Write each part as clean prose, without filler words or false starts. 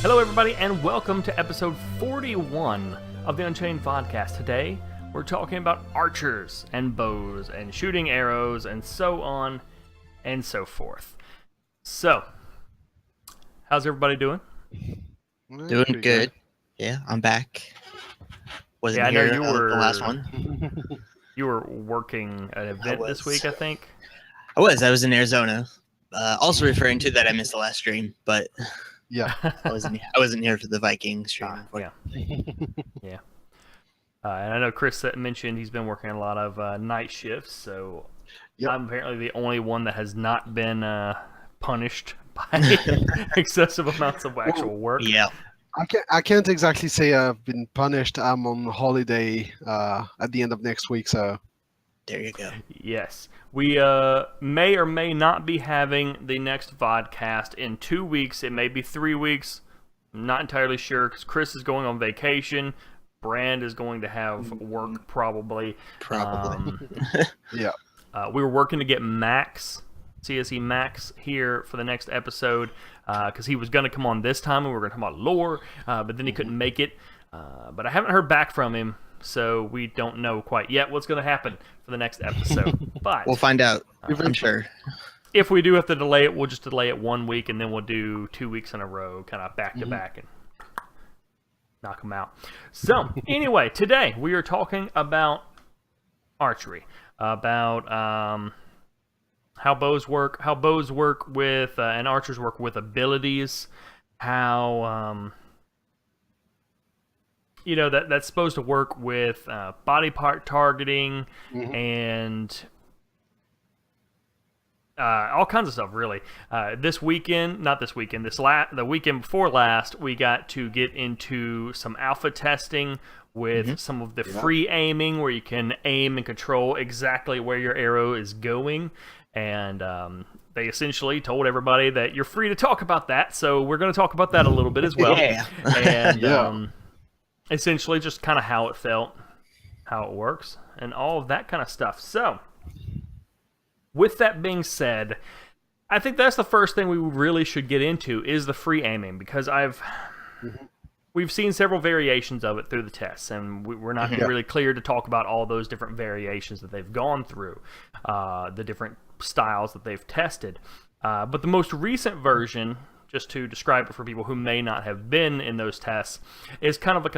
Hello, everybody, and welcome to episode 41 of the Unchained Vodcast. Today, we're talking about archers and bows and shooting arrows and so on and so forth. So, how's everybody doing? Doing good. Yeah, I'm back. Wasn't here the last one. You were working an event this week, I think. I was in Arizona. Also referring to that I missed the last stream, but yeah, I wasn't here for the Viking stream. Yeah. And I know Kriss mentioned he's been working a lot of night shifts, so yep. I'm apparently the only one that has not been punished by excessive amounts of actual work. Yeah. I can't exactly say I've been punished. I'm on holiday at the end of next week, so there you go. Yes. We may or may not be having the next vodcast in 2 weeks. It may be 3 weeks. I'm not entirely sure because Kriss is going on vacation. Brand is going to have work probably. Yeah. We were working to get Max, CSE Max, here for the next episode because he was going to come on this time and we were going to talk about lore, but then he couldn't make it. But I haven't heard back from him, so we don't know quite yet what's going to happen for the next episode. But we'll find out, I'm sure. If we do have to delay it, we'll just delay it 1 week and then we'll do 2 weeks in a row, kind of back to back, and knock them out. So, anyway, today we are talking about archery, about how bows work with, and archers work with abilities, how, that's supposed to work with body part targeting and all kinds of stuff, really. The weekend before last, we got to get into some alpha testing with some of the free aiming, where you can aim and control exactly where your arrow is going. And they essentially told everybody that you're free to talk about that, so we're going to talk about that a little bit as well. And essentially just kind of how it felt, how it works, and all of that kind of stuff. So, with that being said, I think that's the first thing we really should get into is the free aiming, because we've seen several variations of it through the tests, and we're not really clear to talk about all those different variations that they've gone through, the different styles that they've tested. But the most recent version, just to describe it for people who may not have been in those tests, is kind of like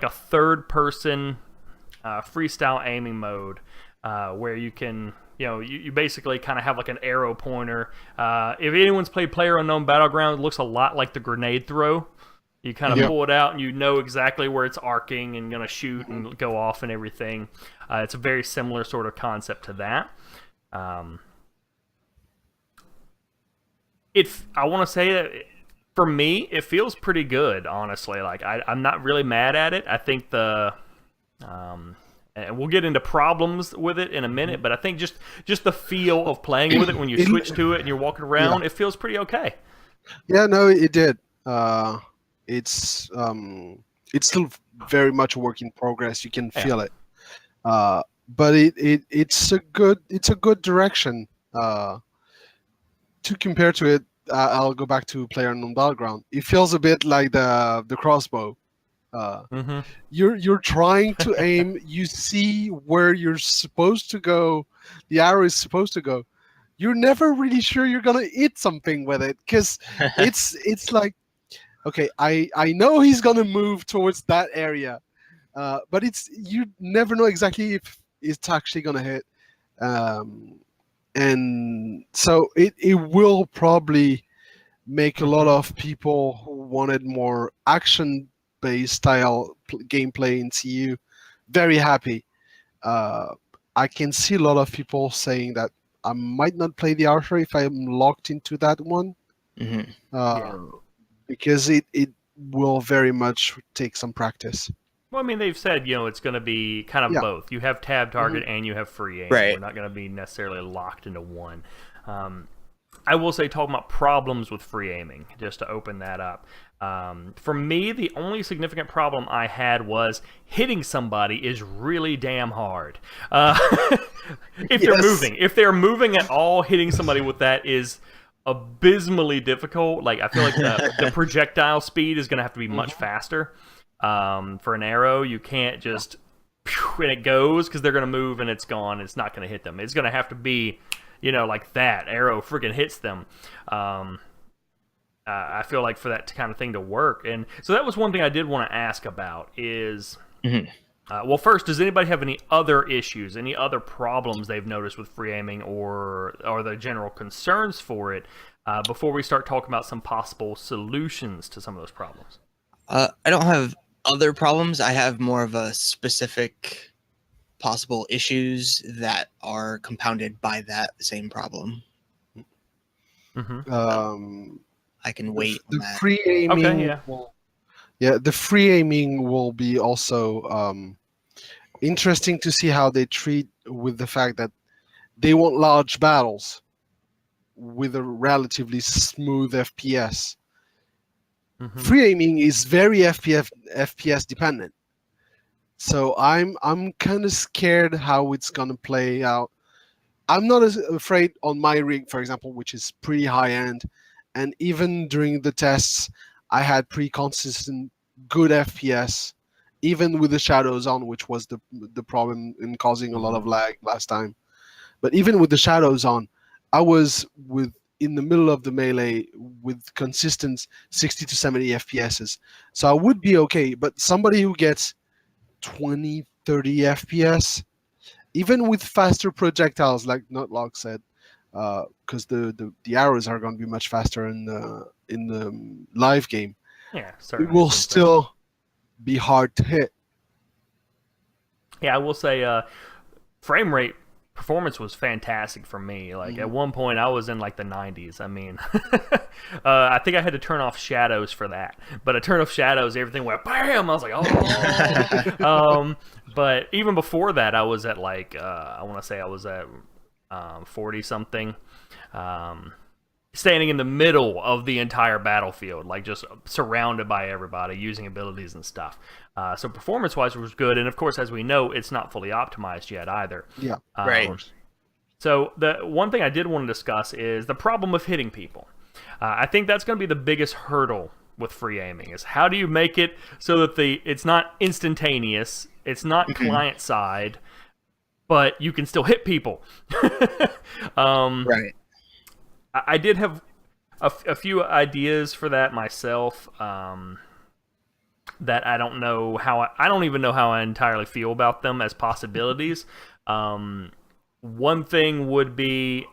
a third-person freestyle aiming mode, where you can, you basically kind of have like an arrow pointer. If anyone's played PlayerUnknown Battleground, it looks a lot like the grenade throw. You kind of pull it out and you know exactly where it's arcing and going to shoot and go off and everything. It's a very similar sort of concept to that. I want to say that for me, it feels pretty good, honestly. Like I'm not really mad at it. I think and we'll get into problems with it in a minute, but I think just the feel of playing with it when you switch to it and you're walking around, it feels pretty okay. Yeah, no, it did. It's still very much a work in progress. You can feel it, but it's a good direction. To compare to it, I'll go back to PlayerUnknown Battleground. It feels a bit like the crossbow. You're trying to aim. You see where you're supposed to go. The arrow is supposed to go. You're never really sure you're gonna hit something with it, because it's like, okay, I know he's gonna move towards that area, but you never know exactly if it's actually gonna hit. And so it will probably make a lot of people who wanted more action-based style gameplay in CU very happy. I can see a lot of people saying that I might not play the archery if I'm locked into that one, because it will very much take some practice. Well, I mean, they've said, it's going to be kind of both. You have tab target and you have free aim. Right. We're not going to be necessarily locked into one. I will say, talking about problems with free aiming, just to open that up. For me, the only significant problem I had was hitting somebody is really damn hard. If they're moving at all, hitting somebody with that is abysmally difficult. Like I feel like the projectile speed is going to have to be much faster. For an arrow, you can't just and it goes because they're going to move and it's gone. It's not going to hit them. It's going to have to be, like that arrow freaking hits them. I feel like for that kind of thing to work, and so that was one thing I did want to ask about is. Well, first, does anybody have any other issues, any other problems they've noticed with free aiming or the general concerns for it before we start talking about some possible solutions to some of those problems? I don't have other problems. I have more of a specific possible issues that are compounded by that same problem. I can wait on that. Free aiming. Okay, yeah. The free aiming will be also interesting to see how they treat with the fact that they want large battles with a relatively smooth FPS. Free aiming is very FPS dependent. So I'm kind of scared how it's gonna play out. I'm not as afraid on my rig, for example, which is pretty high end, and even during the tests, I had pretty consistent good FPS, even with the shadows on, which was the problem in causing a lot of lag last time. But even with the shadows on, I was in the middle of the melee with consistent 60 to 70 FPSs. So I would be okay, but somebody who gets 20, 30 FPS, even with faster projectiles, like Nutlock said, because the arrows are going to be much faster in the live game. Yeah, it will still be hard to hit. Yeah, I will say frame rate performance was fantastic for me. Like at one point I was in like the 90s. I mean, I think I had to turn off shadows for that. But I turned off shadows, everything went BAM! I was like, oh. But even before that, I was at like, I want to say I was at 40 something. Standing in the middle of the entire battlefield, like just surrounded by everybody using abilities and stuff. So performance-wise, it was good. And of course, as we know, it's not fully optimized yet either. Yeah, right. So the one thing I did want to discuss is the problem of hitting people. I think that's going to be the biggest hurdle with free aiming is how do you make it so that it's not instantaneous, it's not client-side, but you can still hit people. Right. I did have a few ideas for that myself that I don't know how I don't even know how I entirely feel about them as possibilities. One thing would be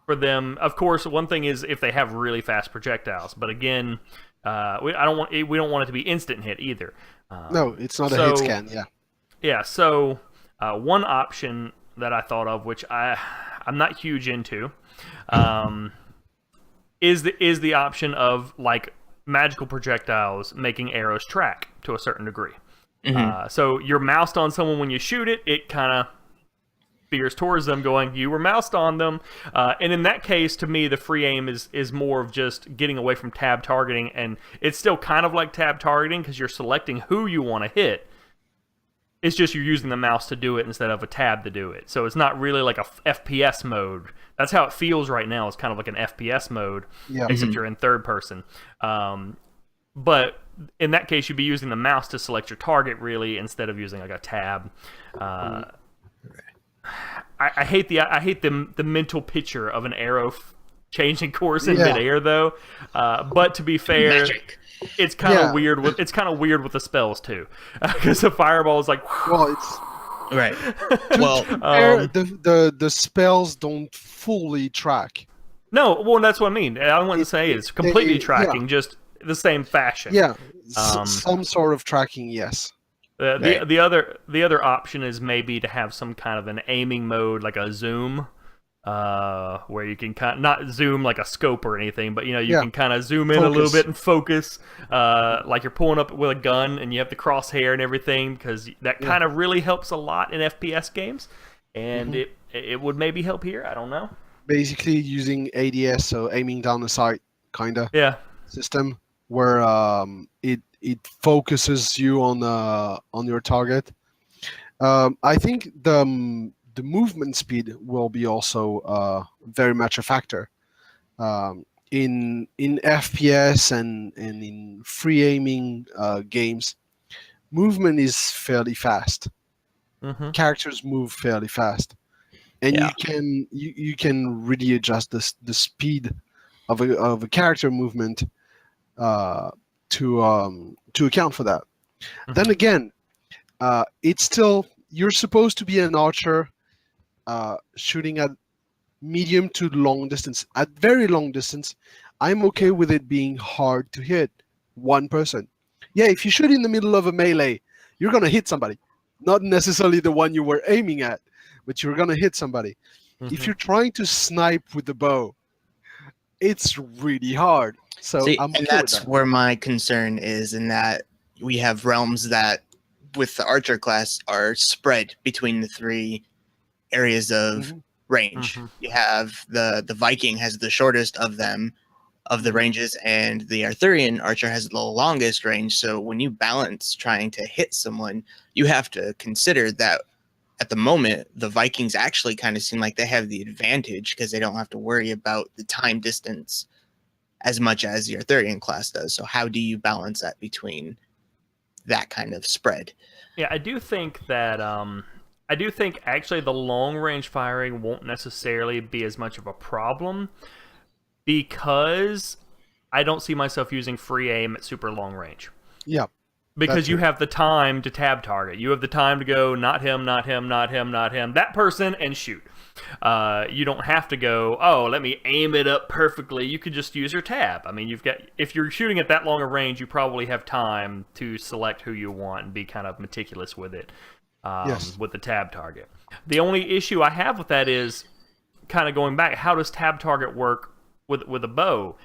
for them, of course, one thing is if they have really fast projectiles, but again, we don't want it to be instant hit either. No, it's not a hit scan, yeah. Yeah, so one option that I thought of, which I'm not huge into, is the option of like magical projectiles making arrows track to a certain degree. So you're moused on someone when you shoot it, it kind of veers towards them going, you were moused on them. And in that case, to me, the free aim is more of just getting away from tab targeting, and it's still kind of like tab targeting because you're selecting who you want to hit. It's just you're using the mouse to do it instead of a tab to do it. So it's not really like a FPS mode. That's how it feels right now. It's kind of like an FPS mode, except you're in third person. But in that case, you'd be using the mouse to select your target, really, instead of using like a tab. I hate the mental picture of an arrow changing course in midair, though. But to be fair. Magic. It's kind of weird with the spells too, because the fireball is like. Well, it's right. Well, the spells don't fully track. No, well, that's what I mean. I wouldn't say it's completely tracking, just the same fashion. Yeah, some sort of tracking, yes. The other option is maybe to have some kind of an aiming mode, like a zoom. Where you can not zoom like a scope or anything, but you can kind of zoom in a little bit and focus, like you're pulling up with a gun and you have the crosshair and everything, because that kind of really helps a lot in FPS games, and it would maybe help here. I don't know. Basically, using ADS, so aiming down the sight, kinda system, where it focuses you on your target. I think the movement speed will be also very much a factor. in FPS and in free aiming games, movement is fairly fast. Characters move fairly fast, and you can really adjust the speed of a character movement to account for that. Then again, it's still, you're supposed to be an archer shooting at medium to long distance. At very long distance, I'm okay with it being hard to hit one person. Yeah, if you shoot in the middle of a melee, you're gonna hit somebody. Not necessarily the one you were aiming at, but you're gonna hit somebody. If you're trying to snipe with the bow, it's really hard. So See, I'm okay and that's with that. where my concern is, in that we have realms that, with the archer class, are spread between the 3 areas of range. You have the Viking has the shortest of them, of the ranges, and the Arthurian archer has the longest range. So when you balance trying to hit someone, you have to consider that at the moment, the Vikings actually kind of seem like they have the advantage because they don't have to worry about the time distance as much as the Arthurian class does. So how do you balance that between that kind of spread? Yeah, I do think that actually the long range firing won't necessarily be as much of a problem, because I don't see myself using free aim at super long range. Yeah. Because you have the time to tab target. You have the time to go, not him, not him, not him, not him, that person, and shoot. You don't have to go, oh, let me aim it up perfectly. You could just use your tab. I mean, if you're shooting at that long a range, you probably have time to select who you want and be kind of meticulous with it, with the tab target. The only issue I have with that is, kind of going back, how does tab target work with a bow?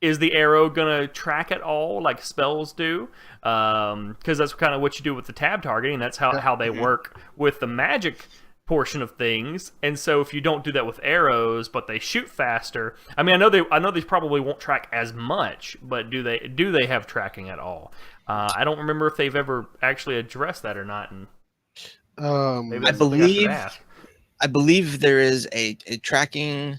Is the arrow going to track at all like spells do? Because that's kind of what you do with the tab targeting. That's how they work with the magic portion of things. And so if you don't do that with arrows, but they shoot faster, I mean, I know they probably won't track as much, but do they have tracking at all? I don't remember if they've ever actually addressed that or not. And I believe there is a tracking,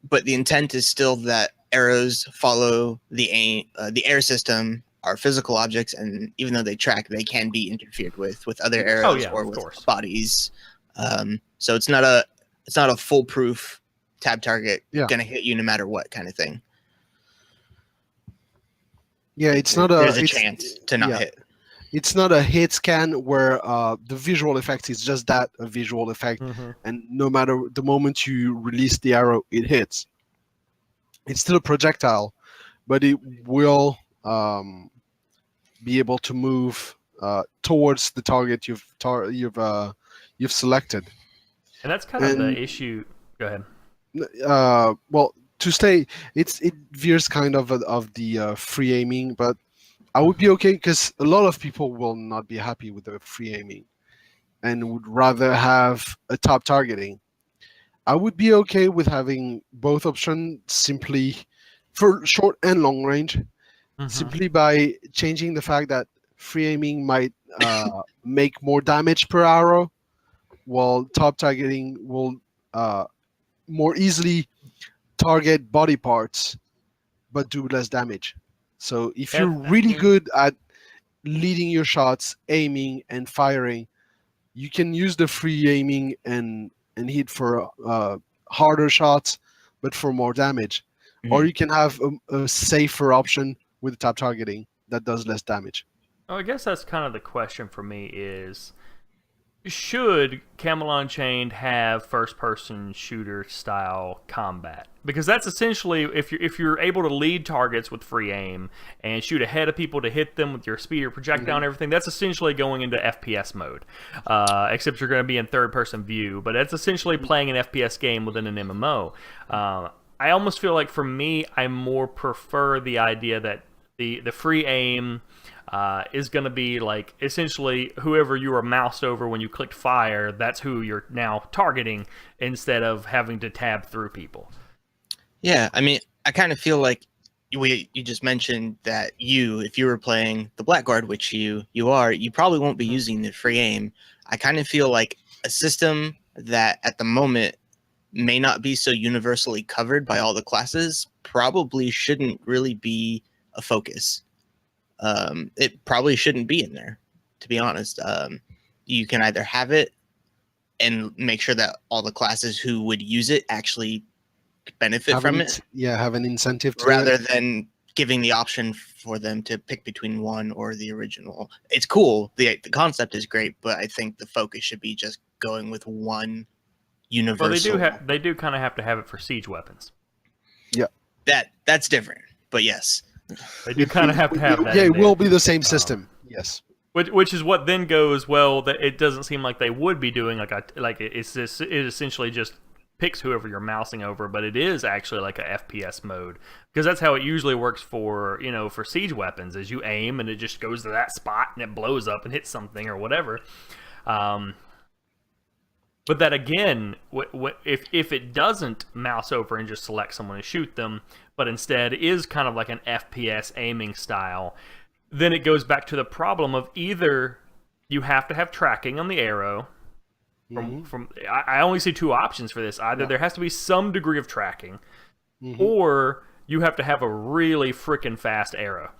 but the intent is still that arrows follow the air system, are physical objects, and even though they track, they can be interfered with other arrows or with bodies. So it's not a foolproof tab target gonna hit you no matter what kind of thing. Yeah, there's a chance to not hit. It's not a hit scan where the visual effect is just a visual effect, and no matter the moment you release the arrow, it hits. It's still a projectile, but it will be able to move towards the target you've selected. And that's kind of the issue. Go ahead. Well, to stay, it veers kind of the free aiming, but I would be okay because a lot of people will not be happy with the free aiming and would rather have a top targeting. I would be okay with having both options simply for short and long range, simply by changing the fact that free aiming might make more damage per arrow, while top targeting will more easily target body parts but do less damage. So if you're really good at leading your shots, aiming and firing, you can use the free aiming and hit for harder shots, but for more damage. Or you can have a safer option with top targeting that does less damage. Oh, I guess that's kind of the question for me is, should Camelot Unchained have first-person shooter style combat? Because that's essentially, if you're able to lead targets with free aim and shoot ahead of people to hit them with your speed or projectile and everything, that's essentially going into FPS mode. Except you're going to be in third-person view, but it's essentially playing an FPS game within an MMO. I almost feel like for me, I more prefer the idea that the free aim is going to be like essentially whoever you were moused over when you clicked fire, that's who you're now targeting instead of having to tab through people. Yeah, I mean, I kind of feel like you just mentioned that if you were playing the Blackguard, which you are, you probably won't be using the free aim. I kind of feel like a system that at the moment may not be so universally covered by all the classes probably shouldn't really be a focus. It probably shouldn't be in there, to be honest. You can either have it and make sure that all the classes who would use it actually benefit from it. Yeah, have an incentive to rather it. than giving the option for them to pick between one or the original. It's cool. The concept is great, but I think the focus should be just going with one universal. Well, they do kind of have to have it for siege weapons. Yeah. That's different. But yes. They do kind of have to have that. Yeah, it will be the same system. Yes. Which is what then goes, well, that it doesn't seem like they would be doing it essentially just picks whoever you're mousing over, but it is actually like a FPS mode, because that's how it usually works for for siege weapons, is you aim and it just goes to that spot and it blows up and hits something or whatever. But that again, if it doesn't mouse over and just select someone and shoot them, but instead is kind of like an FPS aiming style, then it goes back to the problem of either you have to have tracking on the arrow. I only see two options for this. Either there has to be some degree of tracking, or you have to have a really freaking fast arrow.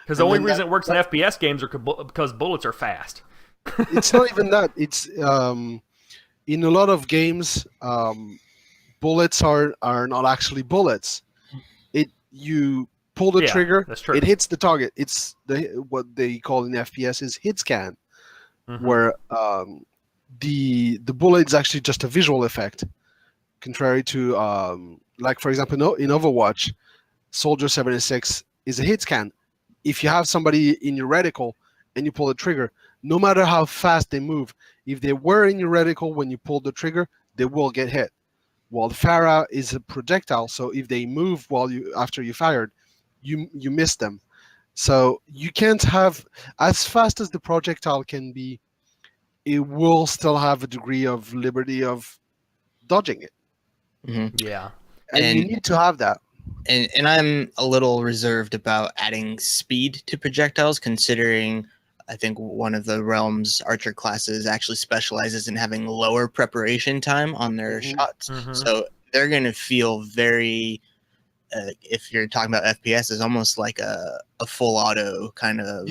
Because the only reason it works in FPS games are because bullets are fast. It's not even that. It's in a lot of games, bullets are not actually bullets. You pull the trigger, that's true. It hits the target. It's what they call in FPS is hit scan, where the bullet is actually just a visual effect, contrary to like, for example, in Overwatch, Soldier 76 is a hit scan. If you have somebody in your reticle and you pull the trigger, no matter how fast they move, if they were in your reticle when you pulled the trigger, they will get hit. While Farah is a projectile, so if they move after you fired, you miss them. So you can't have, as fast as the projectile can be, it will still have a degree of liberty of dodging it. Yeah. And you need to have that. And I'm a little reserved about adding speed to projectiles, considering I think one of the Realm's archer classes actually specializes in having lower preparation time on their shots. So they're going to feel very, if you're talking about FPS, is almost like a full auto kind of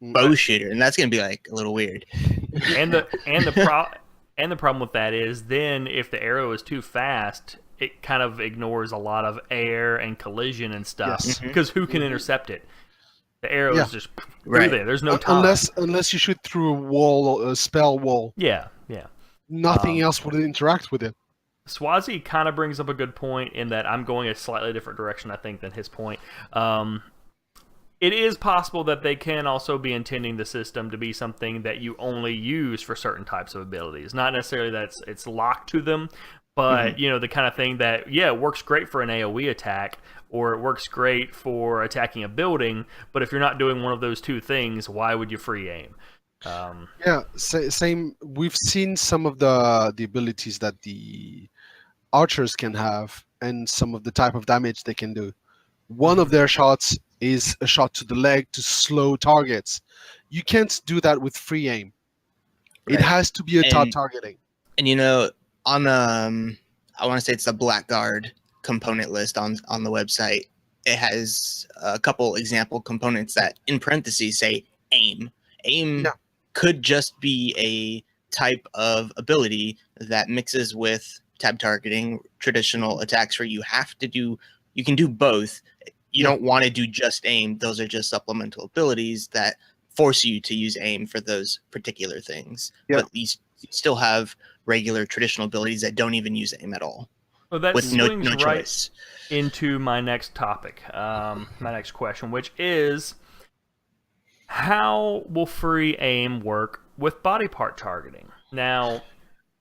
bow shooter, and that's going to be like a little weird. And the problem with that is then if the arrow is too fast, it kind of ignores a lot of air and collision and stuff, because who can intercept it? The arrow is just through there. There's no time. Unless you shoot through a wall, a spell wall. Yeah. Nothing else would interact with it. Swazi kind of brings up a good point in that I'm going a slightly different direction, I think, than his point. It is possible that they can also be intending the system to be something that you only use for certain types of abilities. Not necessarily that it's locked to them, but the kind of thing that, it works great for an AoE attack, or it works great for attacking a building, but if you're not doing one of those two things, why would you free aim? Same. We've seen some of the abilities that the archers can have and some of the type of damage they can do. One of their shots is a shot to the leg to slow targets. You can't do that with free aim. It has to be a targeting. And on I want to say it's the Blackguard component list on the website, it has a couple example components that in parentheses say aim. Could just be a type of ability that mixes with tab targeting, traditional attacks where you can do both. You don't want to do just aim. Those are just supplemental abilities that force you to use aim for those particular things. But you still have regular traditional abilities that don't even use aim at all. Well, that with swings no right choice. Into my next topic, my next question, which is, how will free aim work with body part targeting? Now,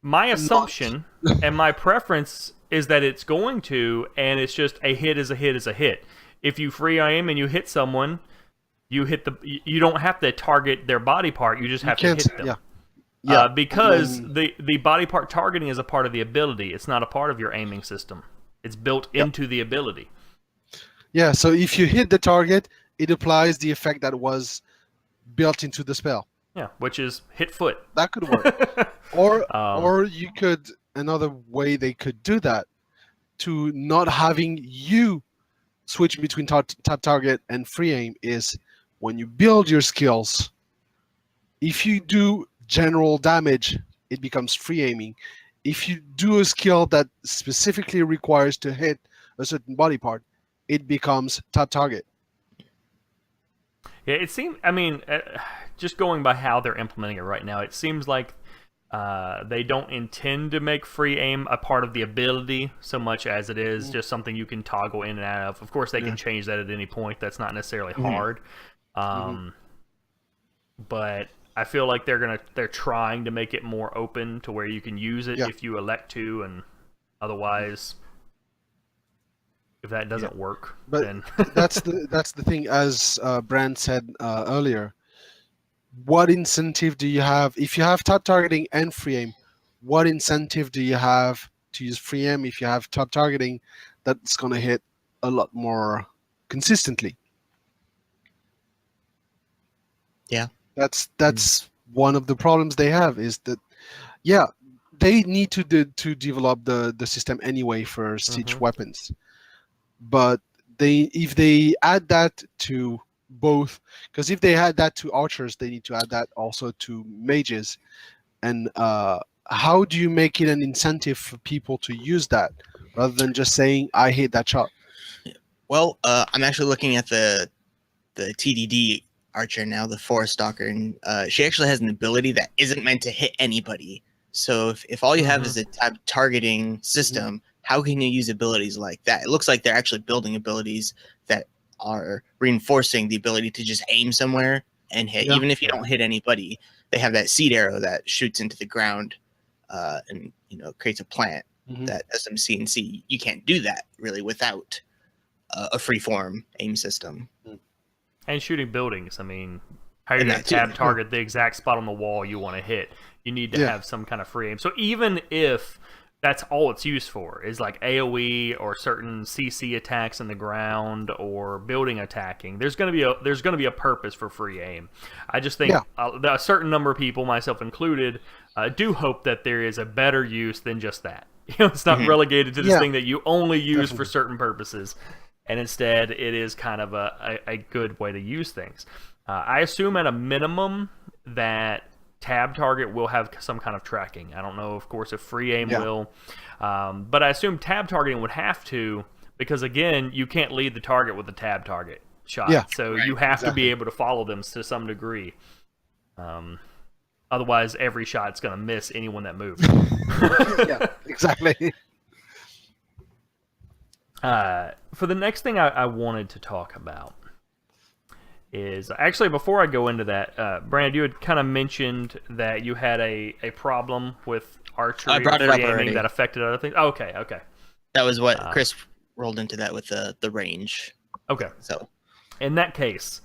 my assumption and my preference is that it's going to, and it's just a hit is a hit is a hit. If you free aim and you hit someone, you don't have to target their body part, you just have to hit them. Because the body part targeting is a part of the ability. It's not a part of your aiming system. It's built into the ability. Yeah, so if you hit the target, it applies the effect that was built into the spell. Yeah, which is hit foot. That could work. Or you could another way they could do that to not having you switch between tap target and free aim is when you build your skills. If you do general damage, it becomes free aiming. If you do a skill that specifically requires to hit a certain body part, it becomes tap target. Yeah, it seems. I mean, just going by how they're implementing it right now, it seems like they don't intend to make free aim a part of the ability so much as it is just something you can toggle in and out of. Of course, they can change that at any point. That's not necessarily hard. But I feel like they're trying to make it more open to where you can use it if you elect to, and otherwise, if that doesn't work, but then that's the thing. As Brand said earlier, what incentive do you have if you have tap targeting and free aim? What incentive do you have to use free aim if you have tap targeting that's going to hit a lot more consistently? Yeah, that's one of the problems they have, is that they need to develop the system anyway for siege weapons, but if they add that to both, because if they add that to archers, they need to add that also to mages, and how do you make it an incentive for people to use that rather than just saying I hate that shot? Well, I'm actually looking at the TDD archer now, the Forest Stalker, and she actually has an ability that isn't meant to hit anybody. So if all you have is a targeting system, how can you use abilities like that? It looks like they're actually building abilities that are reinforcing the ability to just aim somewhere and hit. Even if you don't hit anybody, they have that seed arrow that shoots into the ground and creates a plant that does some CNC. You can't do that really without a freeform aim system. And shooting buildings. I mean, how are you going to tab target the exact spot on the wall you want to hit? You need to have some kind of free aim. So even if that's all it's used for, is like AoE or certain CC attacks in the ground or building attacking, there's going to be a purpose for free aim. I just think a certain number of people, myself included, do hope that there is a better use than just that. It's not relegated to this thing that you only use for certain purposes, and instead it is kind of a good way to use things. I assume at a minimum that tab target will have some kind of tracking. I don't know, of course, if free aim will, but I assume tab targeting would have to, because again, you can't lead the target with a tab target shot, so you have to be able to follow them to some degree. Otherwise, every shot's going to miss anyone that moves. Exactly. For the next thing I wanted to talk about is, actually, before I go into that, Brand, you had kind of mentioned that you had a problem with archery. I brought it up already. That affected other things. Oh, okay. That was what Kriss rolled into that with the range. Okay. So, in that case,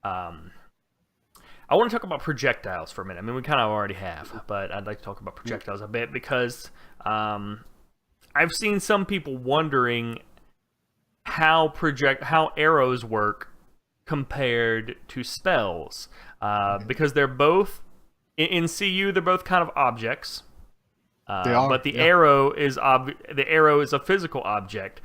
I want to talk about projectiles for a minute. I mean, we kind of already have, but I'd like to talk about projectiles a bit because I've seen some people wondering how arrows work compared to spells, because they're both in CU. They're both kind of objects, but the arrow is a physical object.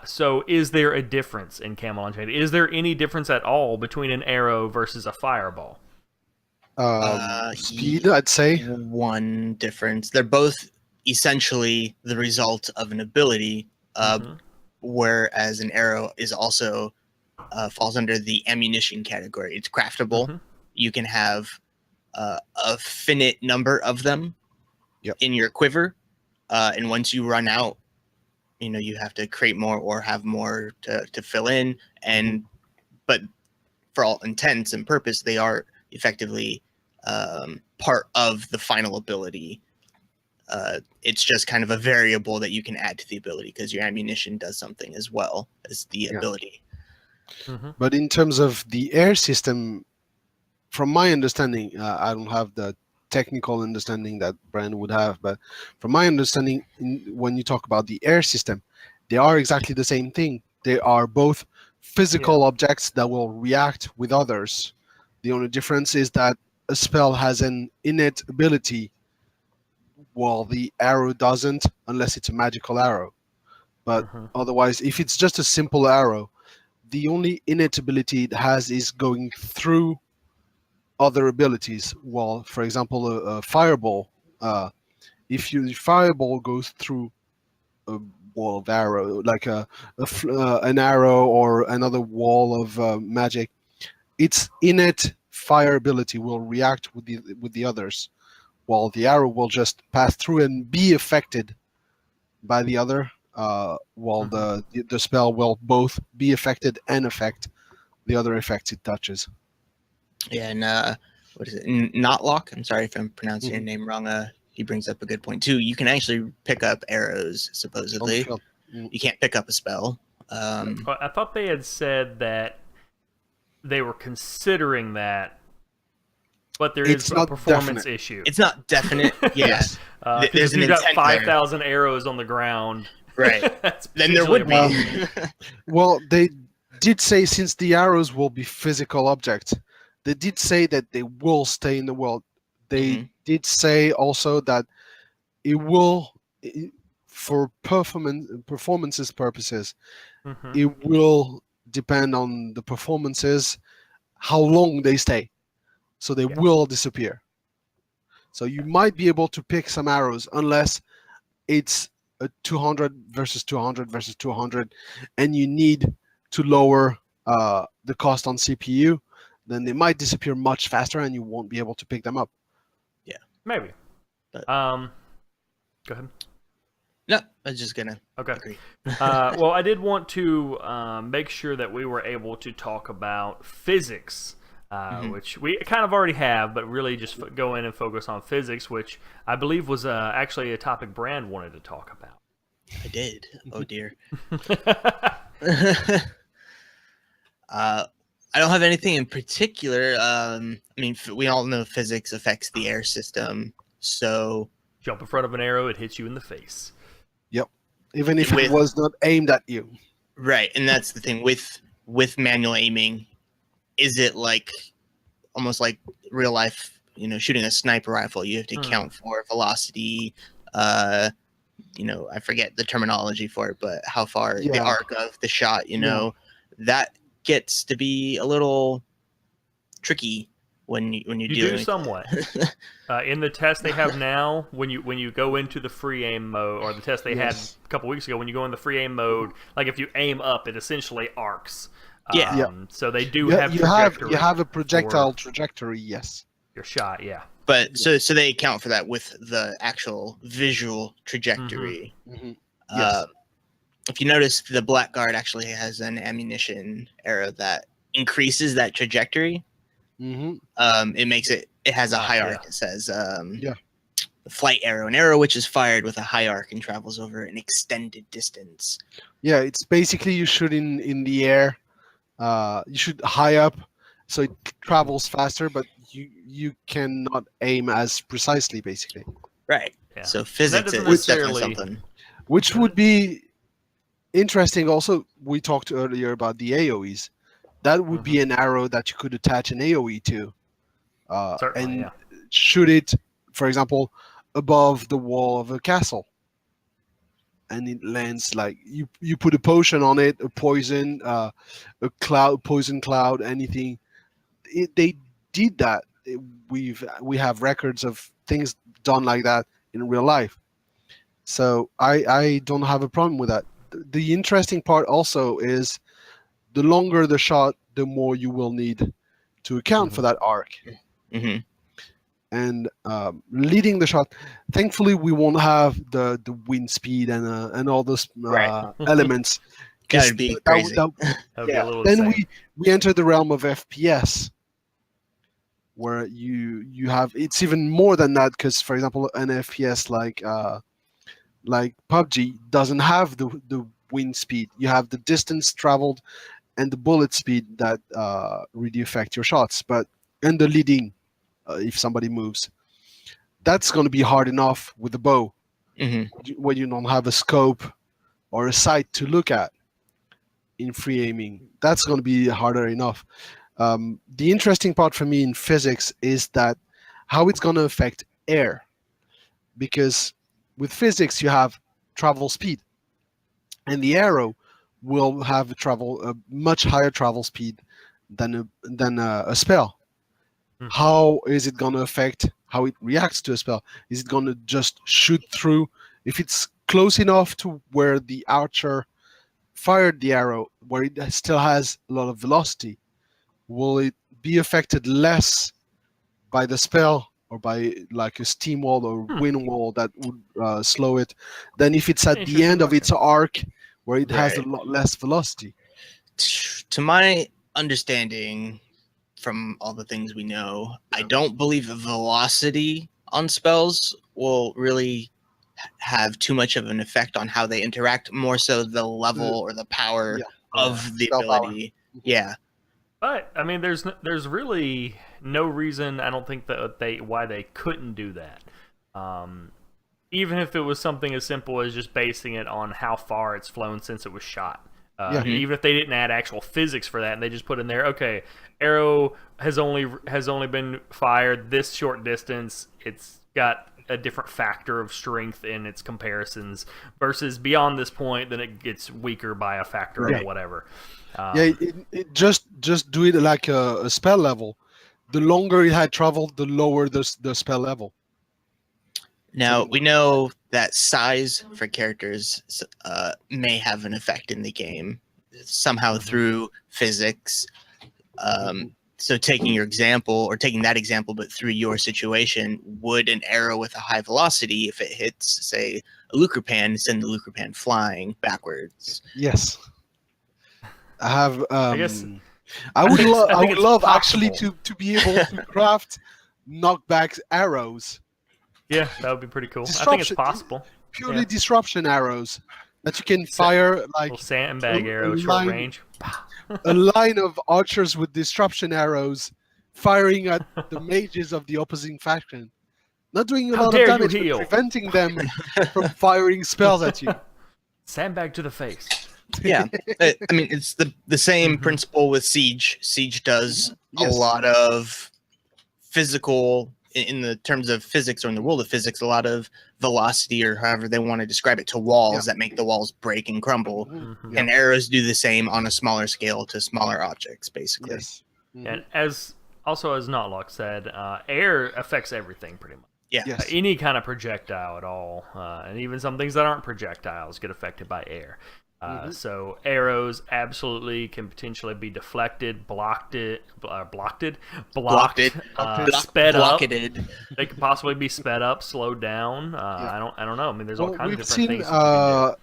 So, is there a difference in Camelot Unchained? Is there any difference at all between an arrow versus a fireball? Speed, I'd say. One difference. They're both essentially the result of an ability, whereas an arrow is also falls under the ammunition category. It's craftable. You can have a finite number of them in your quiver, and once you run out, you have to create more or have more to fill in. But for all intents and purpose, they are effectively part of the final ability. It's just kind of a variable that you can add to the ability because your ammunition does something as well as the ability. But in terms of the air system, from my understanding, I don't have the technical understanding that Brand would have, but from my understanding, when you talk about the air system, they are exactly the same thing. They are both physical objects that will react with others. The only difference is that a spell has an innate ability while the arrow doesn't, unless it's a magical arrow. But otherwise, if it's just a simple arrow, the only innate ability it has is going through other abilities. While, for example, a fireball, if your fireball goes through a wall of arrow, like an arrow or another wall of magic, its innate fire ability will react with the others, while the arrow will just pass through and be affected by the other. While the spell will both be affected and affect the other effects it touches. Yeah, and what is it? Notlock. I'm sorry if I'm pronouncing your name wrong. He brings up a good point too. You can actually pick up arrows, supposedly. You can't pick up a spell. I thought they had said that they were considering that, but there is a performance issue. It's not definite. Yes. There's if you've got 5,000 arrows on the ground, right? Then there would be. Well, they did say, since the arrows will be physical objects, they did say that they will stay in the world. They did say also that it will, for performances purposes, it will depend on the performances, how long they stay. So they will disappear. So you might be able to pick some arrows unless it's a 200 versus 200 versus 200, and you need to lower the cost on CPU. Then they might disappear much faster, and you won't be able to pick them up. Yeah, maybe. But, go ahead. No, I was just gonna agree. Well, I did want to make sure that we were able to talk about physics, which we kind of already have, but really just go in and focus on physics, which I believe was actually a topic Brand wanted to talk about. I did. Oh dear. I don't have anything in particular. I mean, we all know physics affects the air system, so jump in front of an arrow, it hits you in the face. Yep. Even if it was not aimed at you. Right, and that's the thing with manual aiming. Is it like almost like real life, shooting a sniper rifle? You have to count for velocity, I forget the terminology for it, but how far the arc of the shot, that gets to be a little tricky when you do somewhat. In the test they have now, when you go into the free aim mode, or the test they had a couple weeks ago, when you go in the free aim mode, like if you aim up, it essentially arcs. So they do have you have a projectile trajectory, yes. Your shot, yeah. But so they account for that with the actual visual trajectory. Yes. If you notice, the Blackguard actually has an ammunition arrow that increases that trajectory. It makes it has a high arc. It says the flight arrow, an arrow which is fired with a high arc and travels over an extended distance. Yeah, it's basically you shoot in the air. You shoot high up, so it travels faster, but you cannot aim as precisely, basically. Right. Yeah. So physics is definitely something. Which would be interesting. Also, we talked earlier about the AoEs. That would be an arrow that you could attach an AoE to, and shoot it, for example, above the wall of a castle. And it lands like you put a potion on it, a poison, a poison cloud, anything. They did that. We have records of things done like that in real life. So I don't have a problem with that. The interesting part also is the longer the shot, the more you will need to account for that arc. And leading the shot, thankfully we won't have the wind speed and all those elements. That'd be crazy. Then we enter the realm of FPS, where you have, it's even more than that, because for example an FPS like PUBG doesn't have the wind speed. You have the distance traveled and the bullet speed that really affect your shots, and the leading. If somebody moves, that's going to be hard enough with the bow when you don't have a scope or a sight to look at in free aiming. That's going to be harder enough. The interesting part for me in physics is that how it's going to affect air, because with physics you have travel speed, and the arrow will have a much higher travel speed than a spell. Mhm. How is it going to affect how it reacts to a spell? Is it going to just shoot through? If it's close enough to where the archer fired the arrow, where it still has a lot of velocity, will it be affected less by the spell or by like a steam wall or wind wall that would slow it than if it's at the end of its arc where it has a lot less velocity? To my understanding, from all the things we know, I don't believe the velocity on spells will really have too much of an effect on how they interact, more so the level or the power of the ability. Power. Yeah. But I mean, there's really no reason, I don't think, that why they couldn't do that. Even if it was something as simple as just basing it on how far it's flown since it was shot. Even if they didn't add actual physics for that, and they just put in there, okay, arrow has only been fired this short distance. It's got a different factor of strength in its comparisons versus beyond this point, then it gets weaker by a factor of whatever. It just do it like a spell level. The longer it had traveled, the lower the spell level. Now, we know that size for characters may have an effect in the game, somehow through physics. So taking your example, or taking that example, but through your situation, would an arrow with a high velocity, if it hits, say, a Lucrepan, send the Lucrepan flying backwards? Yes. I have. I guess I would love possible. actually to be able to craft knockback arrows. Yeah, that would be pretty cool. I think it's possible. Purely disruption arrows that you can fire like little sandbag arrow, short range. A line of archers with disruption arrows firing at the mages of the opposing faction. Not doing a lot of damage, but preventing them from firing spells at you. Sandbag to the face. Yeah, I mean, it's the same principle with Siege. Siege does a lot of physical, in the terms of physics or in the world of physics, a lot of velocity, or however they want to describe it, to walls that make the walls break and crumble. And arrows do the same on a smaller scale to smaller objects, basically. Yes. And as Notlock said, air affects everything pretty much. Yeah. Yes. Any kind of projectile at all, and even some things that aren't projectiles get affected by air. So arrows absolutely can potentially be deflected, blocked, sped up. They could possibly be sped up, slowed down. I don't know. I mean, there's all kinds of different things. I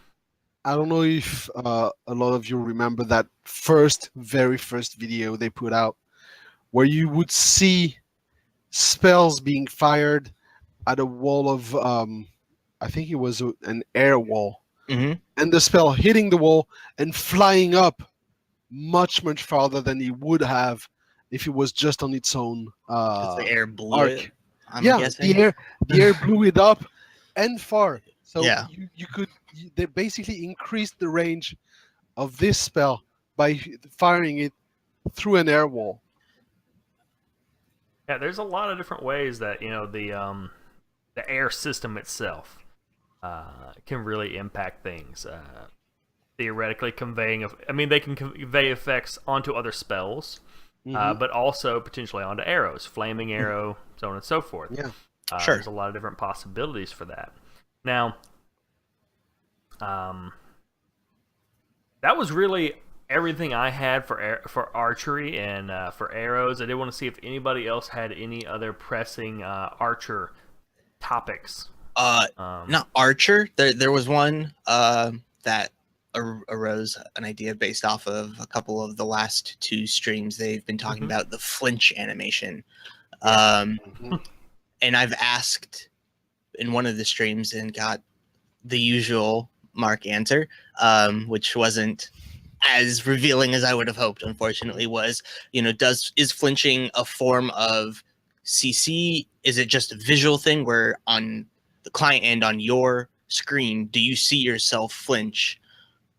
don't know if a lot of you remember that very first video they put out, where you would see spells being fired at a wall of, I think it was an air wall. And the spell hitting the wall and flying up much farther than it would have if it was just on its own the air blew arc. it, I'm guessing. the air blew it up and far. So they basically increased the range of this spell by firing it through an air wall. Yeah, there's a lot of different ways that the air system itself can really impact things. Theoretically conveying they can convey effects onto other spells, but also potentially onto arrows, flaming arrow, so on and so forth. Yeah, There's a lot of different possibilities for that. Now, that was really everything I had for archery and for arrows. I did want to see if anybody else had any other pressing archer topics. Not archer. There was one that arose, an idea based off of a couple of the last two streams. They've been talking about the flinch animation, and I've asked in one of the streams and got the usual Mark answer, which wasn't as revealing as I would have hoped. Unfortunately, was is flinching a form of CC? Is it just a visual thing where on the client end on your screen, do you see yourself flinch?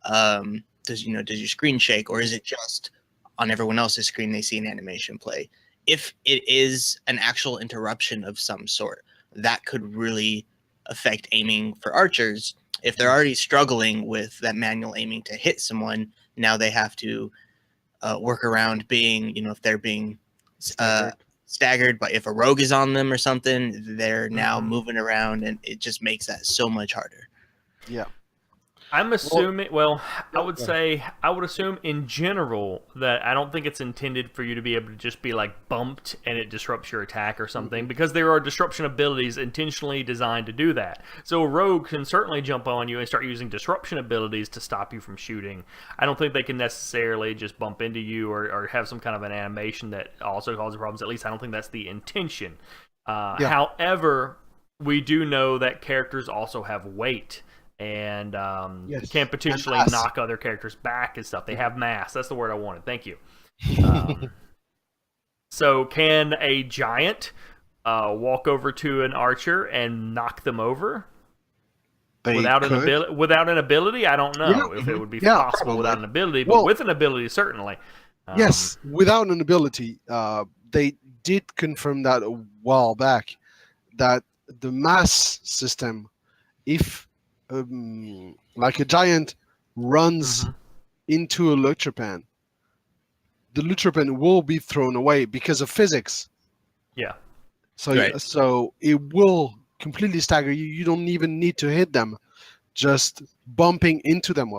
Does your screen shake, or is it just on everyone else's screen they see an animation play? If it is an actual interruption of some sort, that could really affect aiming for archers. If they're already struggling with that manual aiming to hit someone, now they have to work around being, if they're being staggered, but if a rogue is on them or something, they're now moving around, and it just makes that so much harder. Yeah. I'm assuming, I would assume in general that I don't think it's intended for you to be able to just be like bumped and it disrupts your attack or something, because there are disruption abilities intentionally designed to do that. So a rogue can certainly jump on you and start using disruption abilities to stop you from shooting. I don't think they can necessarily just bump into you or have some kind of an animation that also causes problems. At least I don't think that's the intention. However, we do know that characters also have weight. And can potentially knock other characters back and stuff. They have mass. That's the word I wanted. Thank you. So can a giant walk over to an archer and knock them over without an ability? I don't know if it would be possible without an ability, but with an ability, certainly. Yes, without an ability. They did confirm that a while back, that the mass system, if like a giant runs into a Lutrapan, the Lutrapan will be thrown away because of physics. Yeah. So it will completely stagger you. You don't even need to hit them. Just bumping into them,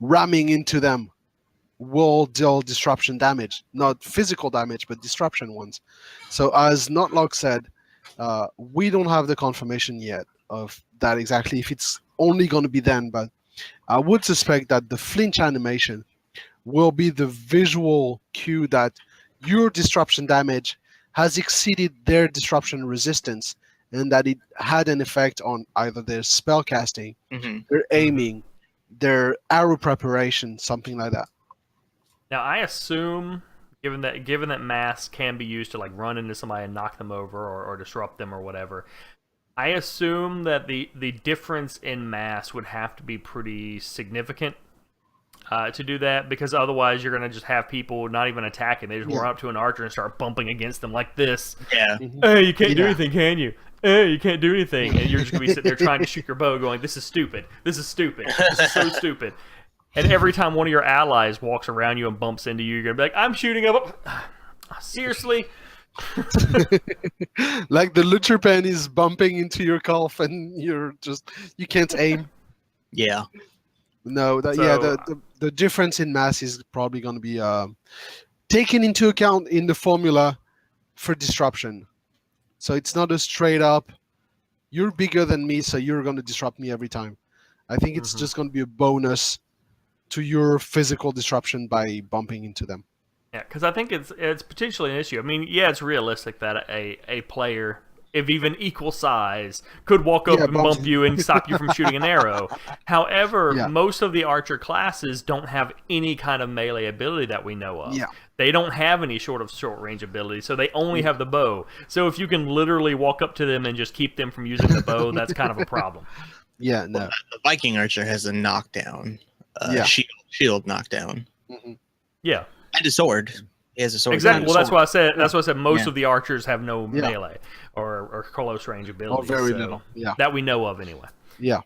ramming into them will deal disruption damage. Not physical damage, but disruption ones. So as Notlock said, we don't have the confirmation yet of that exactly, if it's only going to be then, but I would suspect that the flinch animation will be the visual cue that your disruption damage has exceeded their disruption resistance, and that it had an effect on either their spell casting, their aiming, their arrow preparation, something like that. Now I assume, given that mass can be used to like run into somebody and knock them over or disrupt them or whatever, I assume that the difference in mass would have to be pretty significant to do that, because otherwise you're going to just have people not even attacking. They just run up to an archer and start bumping against them like this. Yeah. Hey, you can't do anything, can you? Hey, you can't do anything. And you're just going to be sitting there trying to shoot your bow going, this is stupid. This is stupid. This is so stupid. And every time one of your allies walks around you and bumps into you, you're going to be like, I'm shooting up. Seriously? Like the Lutrapan is bumping into your calf and you can't aim. Yeah. No, the difference in mass is probably going to be taken into account in the formula for disruption. So it's not a straight up, you're bigger than me, so you're going to disrupt me every time. I think it's just going to be a bonus to your physical disruption by bumping into them. Yeah, because I think it's potentially an issue. I mean, yeah, it's realistic that a player, if even equal size, could walk up and bump you and stop you from shooting an arrow. However, most of the archer classes don't have any kind of melee ability that we know of. Yeah. They don't have any short range ability, so they only have the bow. So if you can literally walk up to them and just keep them from using the bow, that's kind of a problem. Yeah, no. Well, the Viking archer has a knockdown, shield knockdown. Yeah. And a sword. He has a sword. Exactly. Well, that's why I said. That's why I said most of the archers have no melee or close range abilities. Or very little. Yeah. That we know of, anyway. Yeah.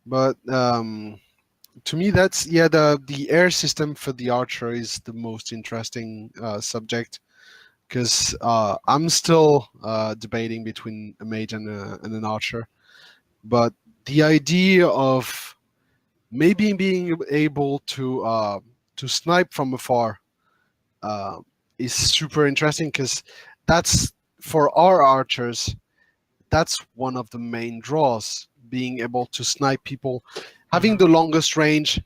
But to me, that's the air system for the archer is the most interesting subject, because I'm still debating between a mage and an archer. But the idea of maybe being able to snipe from afar is super interesting, because that's, for our archers, that's one of the main draws, being able to snipe people, having the longest range.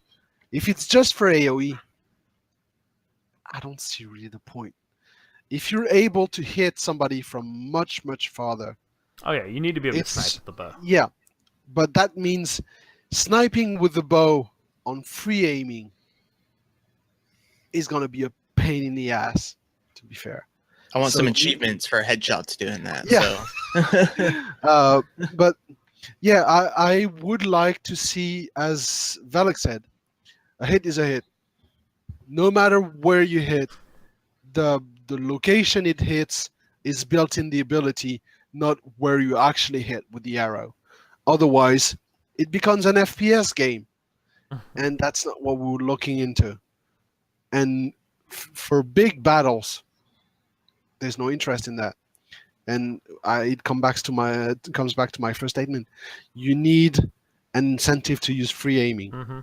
If it's just for AoE, I don't see really the point. If you're able to hit somebody from much, much farther. Oh yeah, you need to be able to snipe with the bow. Yeah, but that means sniping with the bow on free aiming is going to be a pain in the ass, to be fair. I want some achievements for headshots doing that. Yeah. So. But yeah, I would like to see, as Vellic said, a hit is a hit. No matter where you hit, the location it hits is built in the ability not where you actually hit with the arrow. Otherwise, it becomes an FPS game, and that's not what we were looking into. And for big battles, there's no interest in that. And it comes back to my first statement. You need an incentive to use free aiming. Mm-hmm.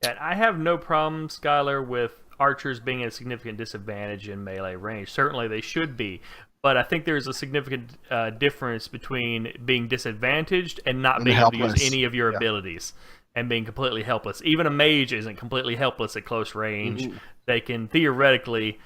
Yeah, I have no problem, Skylar, with archers being at a significant disadvantage in melee range. Certainly they should be. But I think there's a significant difference between being disadvantaged and not being able to use any of your abilities and being completely helpless. Even a mage isn't completely helpless at close range. Mm-hmm. They can theoretically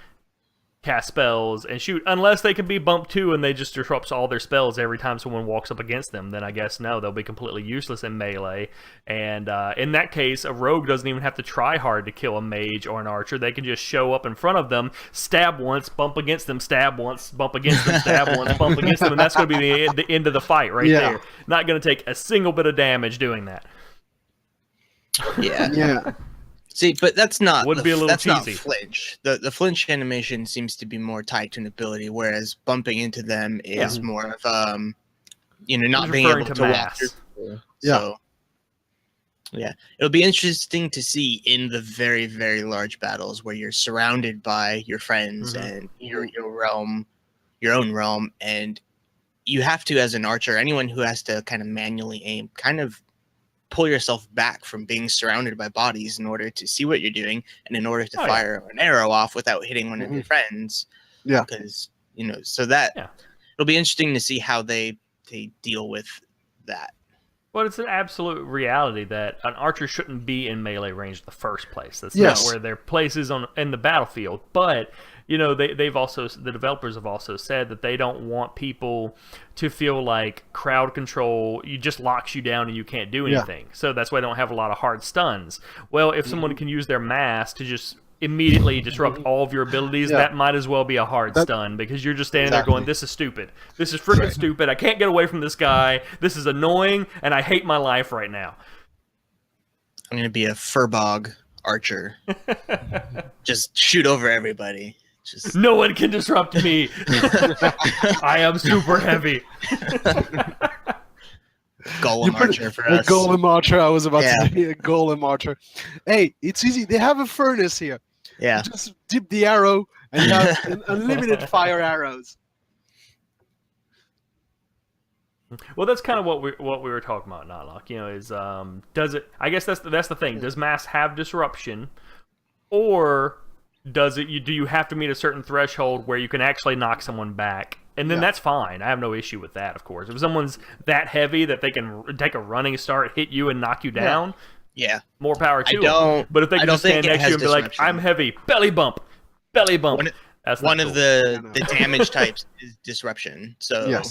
cast spells and shoot, unless they can be bumped too and they just disrupt all their spells every time someone walks up against them. Then I guess no, they'll be completely useless in melee. And in that case, a rogue doesn't even have to try hard to kill a mage or an archer. They can just show up in front of them, stab once, bump against them, stab once, bump against them, stab once, bump against them, and that's going to be the end of the fight right there. Not going to take a single bit of damage doing that. Yeah. See, but that's not would be a little cheesy. Not flinch. The flinch animation seems to be more tied to an ability, whereas bumping into them is more of not being able to walk through. So it'll be interesting to see in the very, very large battles where you're surrounded by your friends and your realm, your own realm, and you have to, as an archer, anyone who has to kind of manually aim, kind of pull yourself back from being surrounded by bodies in order to see what you're doing and in order to fire an arrow off without hitting one of your friends. Yeah. Because, so that it'll be interesting to see how they deal with that. Well, it's an absolute reality that an archer shouldn't be in melee range in the first place. That's not where their place is in the battlefield. But the developers have also said that they don't want people to feel like crowd control just locks you down and you can't do anything. So that's why they don't have a lot of hard stuns. Well, if someone can use their mass to just immediately disrupt all of your abilities, that might as well be a hard stun, because you're just standing there going, this is stupid. This is freaking stupid. I can't get away from this guy. This is annoying, and I hate my life right now. I'm going to be a furbog archer. Just shoot over everybody. No one can disrupt me. I am super heavy. Golem archer for us. Golem archer. I was about to say a golem archer. Hey, it's easy. They have a furnace here. Yeah. You just dip the arrow and you have unlimited fire arrows. Well, that's kind of what we were talking about, Nightlock. Is does it? I guess that's the thing. Does mass have disruption, or do you have to meet a certain threshold where you can actually knock someone back? And then that's fine. I have no issue with that, of course. If someone's that heavy that they can take a running start, hit you, and knock you down, more power to them. But if they can just stand next to you and be like, I'm heavy, belly bump. That's one of the damage types is disruption. So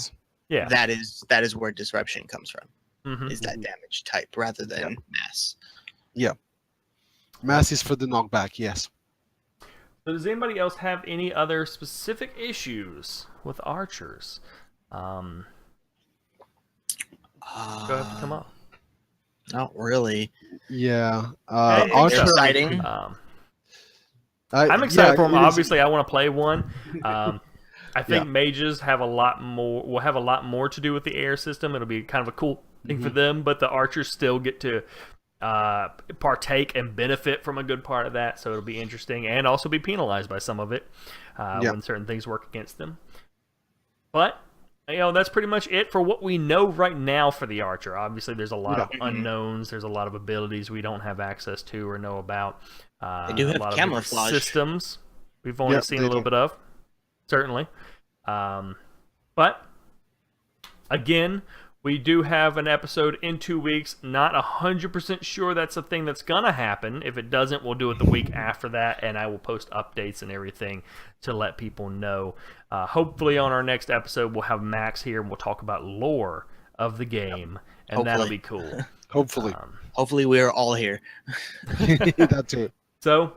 that is where disruption comes from, is that damage type rather than mass. Yeah. Mass is for the knockback, yes. So does anybody else have any other specific issues with archers? Go ahead and come up. Not really. Yeah. Archer exciting. I'm excited for them. Obviously, I want to play one. I think mages have will have a lot more to do with the air system. It'll be kind of a cool thing for them, but the archers still get to partake and benefit from a good part of that, so it'll be interesting and also be penalized by some of it when certain things work against them. But that's pretty much it for what we know right now for the archer. Obviously, there's a lot of unknowns. There's a lot of abilities we don't have access to or know about. They do have a lot camouflage of systems we've only seen a little bit of, certainly. But again, we do have an episode in 2 weeks. Not 100% sure that's a thing that's going to happen. If it doesn't, we'll do it the week after that, and I will post updates and everything to let people know. Hopefully on our next episode, we'll have Max here, and we'll talk about lore of the game, and that'll be cool. Hopefully. Hopefully we're all here. That's it. So,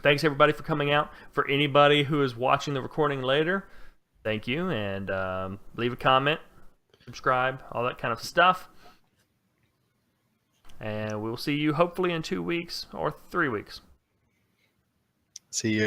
thanks everybody for coming out. For anybody who is watching the recording later, thank you, and leave a comment. Subscribe, all that kind of stuff. And we'll see you hopefully in 2 weeks or 3 weeks. See you.